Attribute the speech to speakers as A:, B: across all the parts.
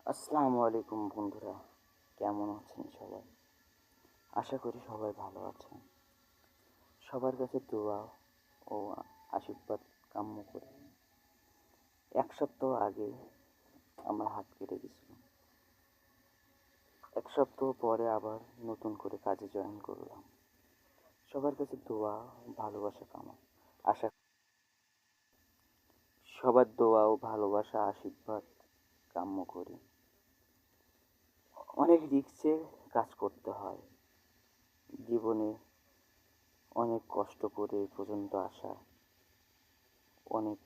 A: আসসালামু আলাইকুম বন্ধুরা, কেমন আছেন সবাই? আশা করি সবাই ভালো আছেন। সবার কাছে দোয়া ও আশীর্বাদ কাম্য করি। এক সপ্তাহ আগে আমার হাত কেটে গেছিল। এক সপ্তাহ পরে আবার নতুন করে কাজে জয়েন করলাম। সবার কাছে দোয়া ভালোবাসা আশা সবার দোয়া ও ভালোবাসা আশীর্বাদ কাম্য করি। অনেক রিস্কে কাজ করতে হয় জীবনে, অনেক কষ্ট করে এ পর্যন্ত আসা, অনেক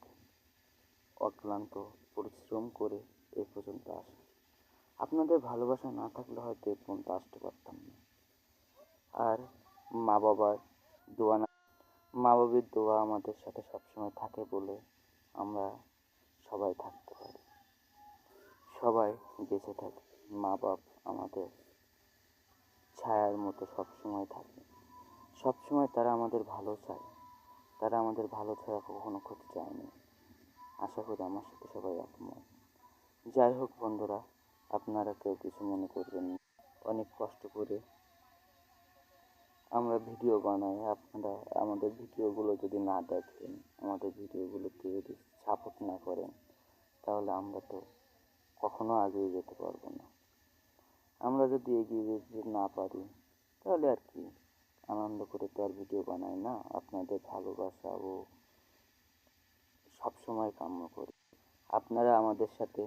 A: অক্লান্ত পরিশ্রম করে এ পর্যন্ত আসা। আপনাদের ভালোবাসা না থাকলে হয়তো এ পর্যন্ত আসতে পারতাম না। আর মা বাবার দোয়া না মা বাবার দোয়া আমাদের সাথে সবসময় থাকে বলে আমরা সবাই থাকতে পারি, সবাই বেঁচে থাকি। মা বাপ আমাদের ছায়ার মতো সবসময় থাকে। সবসময় তারা আমাদের ভালো চায়। তারা আমাদের ভালো ছাড়া কখনো ক্ষতি চায়নি। আশা করি আমার সাথে সবাই একমত। যাই হোক বন্ধুরা, আপনারা কেউ কিছু মনে করবেন না। অনেক কষ্ট করে আমরা ভিডিও বানাই। আপনারা আমাদের ভিডিওগুলো যদি না দেখেন, আমাদের ভিডিওগুলোতে যদি সাপোর্ট না করেন, তাহলে আমরা তো কখনো এগিয়ে যেতে পারবো না। আমরা যদি এগিয়ে যেতে না পারি, তাহলে আর কি, আনন্দ করে তো আর ভিডিও বানাই না। আপনাদের ভালোবাসা ও সবসময় কাম্য করি। আপনারা আমাদের সাথে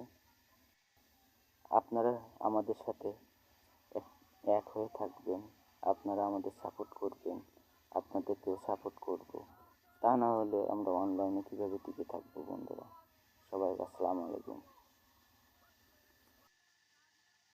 A: আপনারা আমাদের সাথে এক এক হয়ে থাকবেন। আপনারা আমাদের সাপোর্ট করবেন। আপনাদেরকেও সাপোর্ট করব। তা না হলে আমরা অনলাইনে কীভাবে টিকে থাকবো বন্ধুরা? সবাইকে আসসালামু আলাইকুম।